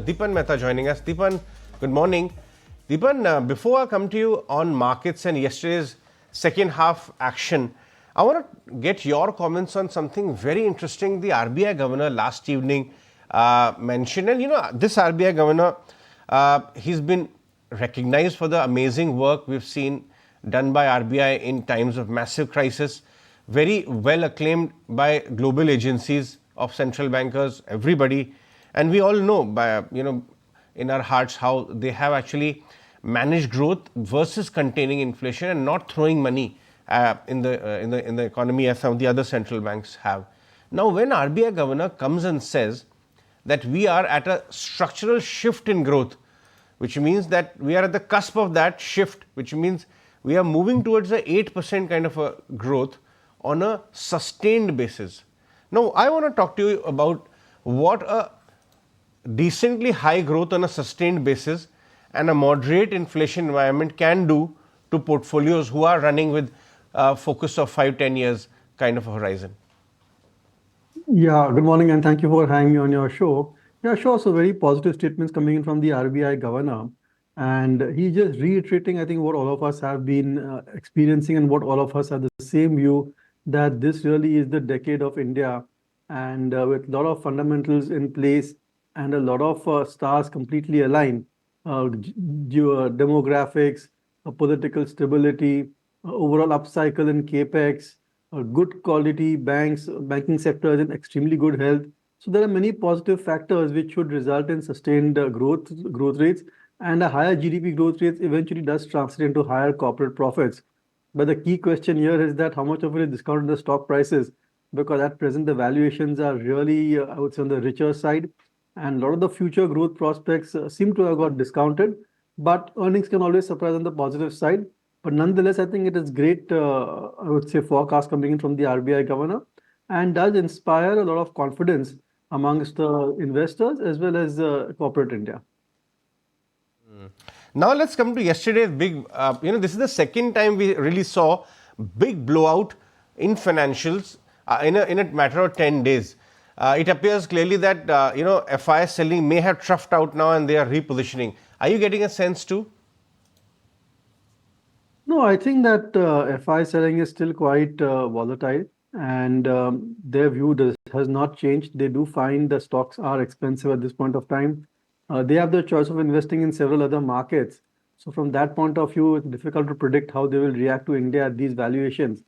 Dipan Mehta joining us. Dipan, good morning. Dipan, before I come to you on markets and yesterday's second half action, I want to get your comments on something very interesting. The RBI Governor last evening mentioned, and this RBI Governor, he's been recognized for the amazing work we've seen done by RBI in times of massive crisis, very well acclaimed by global agencies of central bankers, everybody, and we all know by in our hearts how they have actually managed growth versus containing inflation and not throwing money in the economy as some of the other central banks have. Now, when RBI Governor comes and says that we are at a structural shift in growth, which means that we are at the cusp of that shift, which means we are moving towards a 8% kind of a growth on a sustained basis. Now, I want to talk to you about what a decently high growth on a sustained basis and a moderate inflation environment can do to portfolios who are running with focus of 5-10 years kind of a horizon. Yeah, good morning and thank you for having me on your show. Yeah, sure. So very positive statements coming in from the RBI Governor. And he's just reiterating, I think, what all of us have been experiencing and what all of us have the same view that this really is the decade of India. And with a lot of fundamentals in place and a lot of stars completely aligned, demographics, political stability, overall upcycle in capex, good quality banking sector is in extremely good health. So there are many positive factors which should result in sustained growth rates, and a higher GDP growth rates eventually does translate into higher corporate profits. But the key question here is that how much of it is discounted in the stock prices, because at present the valuations are really, I would say, on the richer side, and a lot of the future growth prospects seem to have got discounted, but earnings can always surprise on the positive side. But nonetheless, I think it is great, I would say, forecast coming in from the RBI Governor and does inspire a lot of confidence amongst investors as well as corporate India. Now let's come to yesterday's big, this is the second time we really saw big blowout in financials in a matter of 10 days. It appears clearly that, FII selling may have troughed out now and they are repositioning. Are you getting a sense too? No, I think that FI selling is still quite volatile, and their view has not changed. They do find the stocks are expensive at this point of time. They have the choice of investing in several other markets. So from that point of view, it's difficult to predict how they will react to India at these valuations.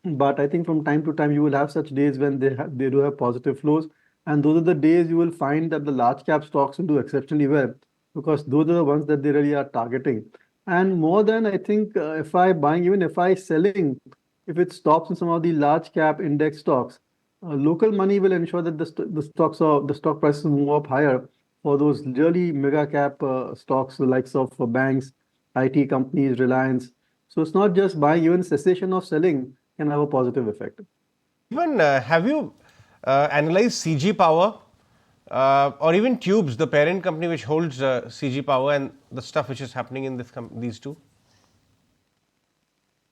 But I think from time to time, you will have such days when they do have positive flows. And those are the days you will find that the large cap stocks will do exceptionally well, because those are the ones that they really are targeting. And more than, I think, FI buying, even FI selling, if it stops in some of the large cap index stocks, local money will ensure that the stock prices move up higher for those really mega cap stocks, the likes of banks, IT companies, Reliance. So it's not just buying, even cessation of selling can have a positive effect. Even have you analyzed CG Power or even Tubes, the parent company which holds CG Power, and the stuff which is happening in these two?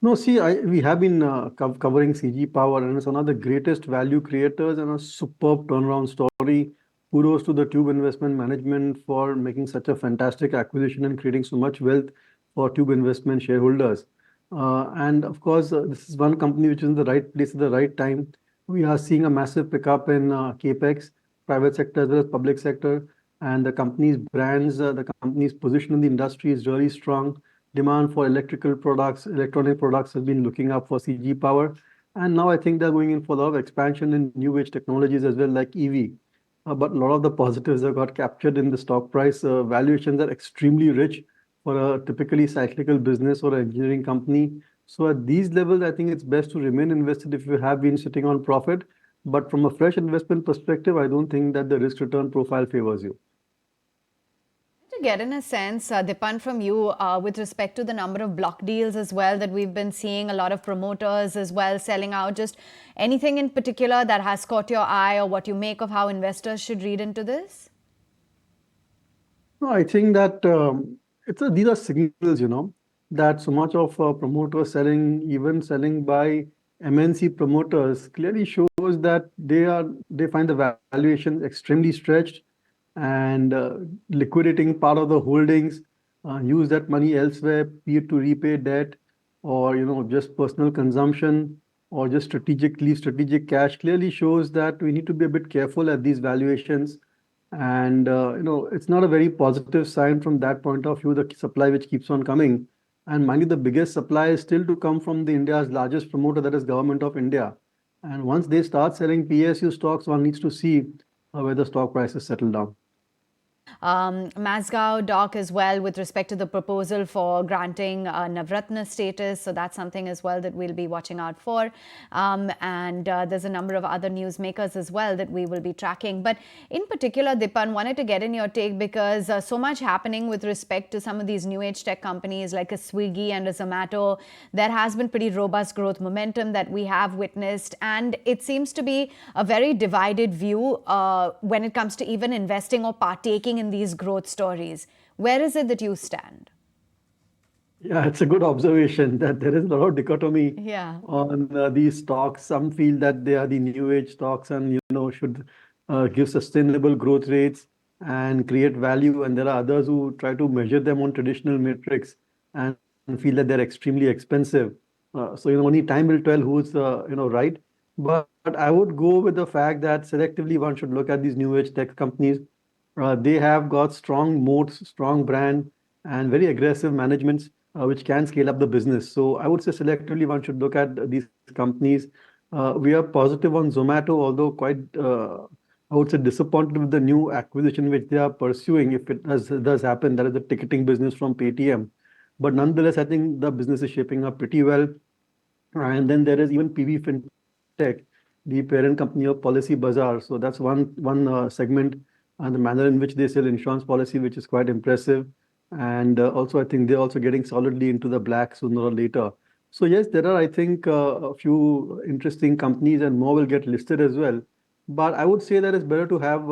No, see, we have been covering CG Power, and it's one of the greatest value creators and a superb turnaround story. Kudos to the Tube Investment Management for making such a fantastic acquisition and creating so much wealth for Tube Investment shareholders. And of course, this is one company which is in the right place at the right time. We are seeing a massive pickup in capex, private sector as well as public sector, and the company's brands, the company's position in the industry is really strong. Demand for electrical products, electronic products has been looking up for CG Power. And now I think they're going in for a lot of expansion in new age technologies as well, like EV. But a lot of the positives have got captured in the stock price. Valuations are extremely rich for a typically cyclical business or an engineering company. So at these levels, I think it's best to remain invested if you have been sitting on profit. But from a fresh investment perspective, I don't think that the risk return profile favors you. To get in a sense, Dipan, from you, with respect to the number of block deals as well that we've been seeing, a lot of promoters as well selling out, just anything in particular that has caught your eye or what you make of how investors should read into this? No, I think that these are signals, that so much of promoters selling, even selling by MNC promoters, clearly shows that they find the valuation extremely stretched. and liquidating part of the holdings, use that money elsewhere, be it to repay debt or just personal consumption or just strategic cash, clearly shows that we need to be a bit careful at these valuations. And it's not a very positive sign from that point of view, the supply which keeps on coming. And mind you, the biggest supply is still to come from the India's largest promoter, that is Government of India. And once they start selling PSU stocks, one needs to see where the stock prices settle down. Mazgaon doc as well with respect to the proposal for granting Navratna status. So that's something as well that we'll be watching out for. And there's a number of other newsmakers as well that we will be tracking. But in particular, Dipan, wanted to get in your take because so much happening with respect to some of these new age tech companies like a Swiggy and a Zomato. There has been pretty robust growth momentum that we have witnessed. And it seems to be a very divided view when it comes to even investing or partaking in these growth stories. Where is it that you stand? Yeah, it's a good observation that there is a lot of dichotomy on these stocks. Some feel that they are the new age stocks and should give sustainable growth rates and create value, and there are others who try to measure them on traditional metrics and feel that they're extremely expensive. So only time will tell who's right. But I would go with the fact that selectively one should look at these new age tech companies. They have got strong moats, strong brand, and very aggressive managements which can scale up the business. So I would say selectively one should look at these companies. We are positive on Zomato, although quite, I would say, disappointed with the new acquisition which they are pursuing. If it does happen, that is the ticketing business from Paytm. But nonetheless, I think the business is shaping up pretty well. And then there is even PB Fintech, the parent company of Policy Bazaar. So that's one segment, and the manner in which they sell insurance policy, which is quite impressive. And also, I think they're also getting solidly into the black sooner or later. So yes, there are, I think, a few interesting companies and more will get listed as well. But I would say that it's better to have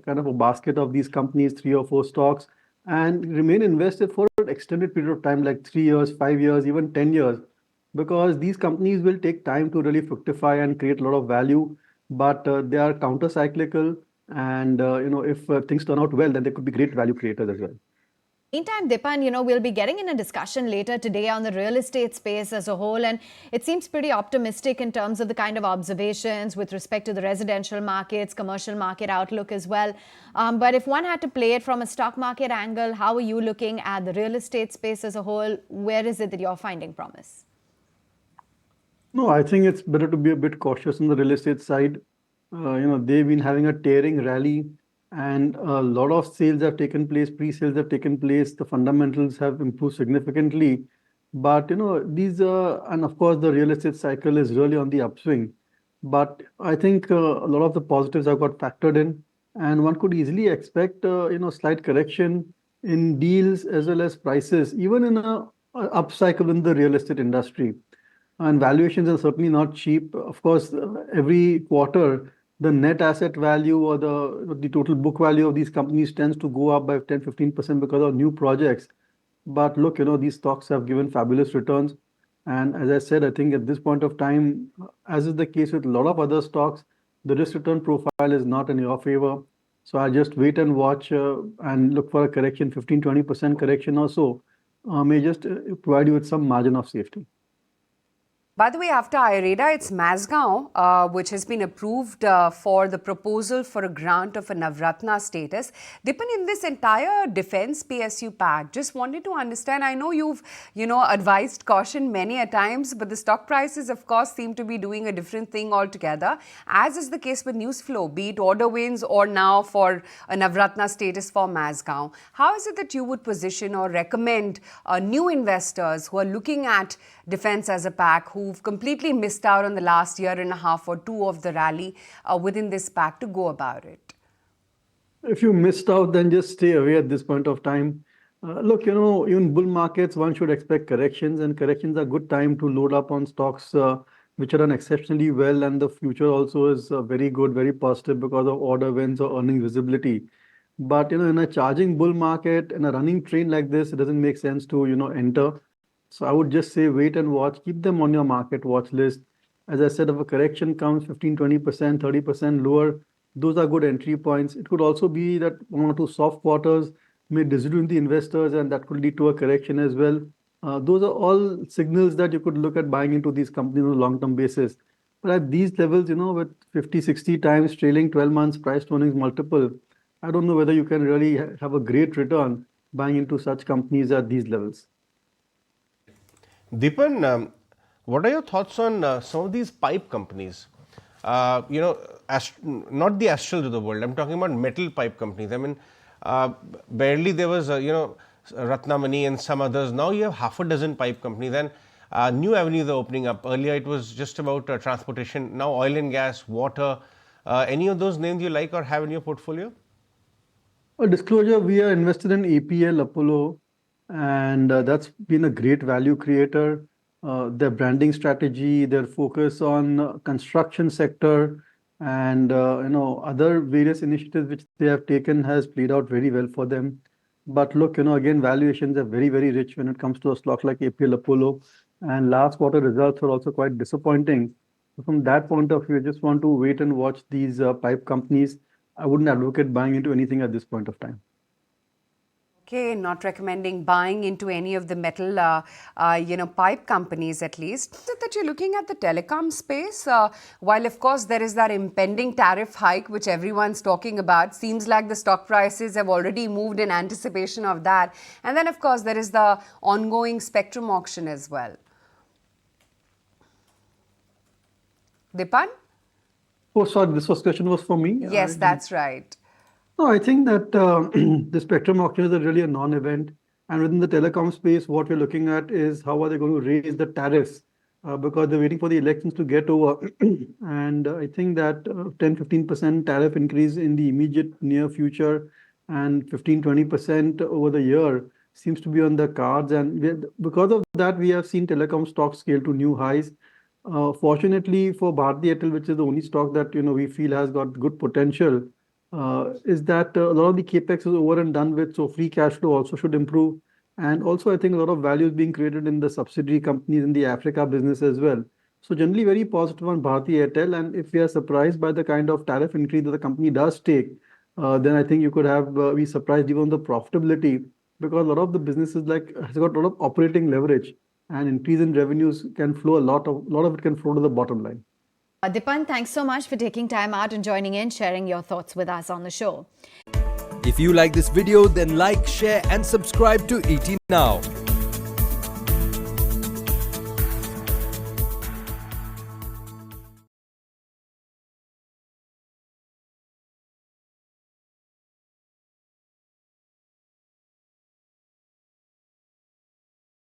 kind of a basket of these companies, 3 or 4 stocks, and remain invested for an extended period of time, like 3 years, 5 years, even 10 years, because these companies will take time to really fructify and create a lot of value, but they are counter-cyclical. And if things turn out well, then they could be great value creators as well. Meantime, Dipan, we'll be getting in a discussion later today on the real estate space as a whole. And it seems pretty optimistic in terms of the kind of observations with respect to the residential markets, commercial market outlook as well. But if one had to play it from a stock market angle, how are you looking at the real estate space as a whole? Where is it that you're finding promise? No, I think it's better to be a bit cautious on the real estate side. They've been having a tearing rally, and a lot of sales have taken place, pre-sales have taken place, the fundamentals have improved significantly. But these and of course the real estate cycle is really on the upswing. But I think a lot of the positives have got factored in, and one could easily expect slight correction in deals as well as prices, even in a upcycle in the real estate industry. And valuations are certainly not cheap. Of course, every quarter, the net asset value or the total book value of these companies tends to go up by 10-15% because of new projects. But look, these stocks have given fabulous returns. And as I said, I think at this point of time, as is the case with a lot of other stocks, the risk return profile is not in your favor. So I'll just wait and watch and look for a correction, 15-20% correction or so, may just provide you with some margin of safety. By the way, after IREDA, it's Mazgaon, which has been approved for the proposal for a grant of a Navratna status. Dipan, in this entire defense PSU pack, just wanted to understand, I know you've, advised caution many a times, but the stock prices, of course, seem to be doing a different thing altogether, as is the case with news flow, be it order wins or now for a Navratna status for Mazgaon. How is it that you would position or recommend new investors who are looking at defense as a pack, who've completely missed out on the last year and a half or two of the rally within this pack, to go about it? If you missed out, then just stay away at this point of time. Look, even bull markets, one should expect corrections, and corrections are good time to load up on stocks which are done exceptionally well, and the future also is very good, very positive because of order wins or earning visibility. But in a charging bull market, in a running train like this, it doesn't make sense to enter. So I would just say wait and watch, keep them on your market watch list. As I said, if a correction comes 15-20%, 30% lower, those are good entry points. It could also be that one or two soft quarters may disillusion the investors, and that could lead to a correction as well. Those are all signals that you could look at buying into these companies on a long-term basis. But at these levels, with 50, 60 times trailing 12 months price to earnings multiple, I don't know whether you can really have a great return buying into such companies at these levels. Dipan, what are your thoughts on some of these pipe companies? Not the Astral of the world. I'm talking about metal pipe companies. I mean, barely there was, Ratnamani and some others. Now you have half a dozen pipe companies, and new avenues are opening up. Earlier it was just about transportation. Now oil and gas, water. Any of those names you like or have in your portfolio? A disclosure, we are invested in APL Apollo, and that's been a great value creator. Their branding strategy, their focus on construction sector, and other various initiatives which they have taken has played out very well for them. But look, again, valuations are very, very rich when it comes to a stock like APL Apollo, and last quarter results were also quite disappointing. So from that point of view, I just want to wait and watch these pipe companies. I wouldn't advocate buying into anything at this point of time. Okay, not recommending buying into any of the metal, pipe companies at least. Is it that you're looking at the telecom space? While, of course, there is that impending tariff hike, which everyone's talking about, seems like the stock prices have already moved in anticipation of that. And then, of course, there is the ongoing spectrum auction as well. Dipan? Oh, sorry, this question was for me? Yes, that's right. No, I think that the spectrum auction is really a non-event. And within the telecom space, what we're looking at is how are they going to raise the tariffs because they're waiting for the elections to get over. And I think that 10-15% tariff increase in the immediate near future and 15-20% over the year seems to be on the cards. And because of that, we have seen telecom stocks scale to new highs. Fortunately for Bharti Airtel, which is the only stock that we feel has got good potential, is that a lot of the capex is over and done with, so free cash flow also should improve. And also, I think a lot of value is being created in the subsidiary companies in the Africa business as well. So generally very positive on Bharti Airtel. And if we are surprised by the kind of tariff increase that the company does take, then I think you could have be surprised even on the profitability, because a lot of the businesses has got a lot of operating leverage, and increase in revenues can flow a lot of it can flow to the bottom line. Dipan, thanks so much for taking time out and joining in, sharing your thoughts with us on the show. If you like this video, then like, share and subscribe to ET Now.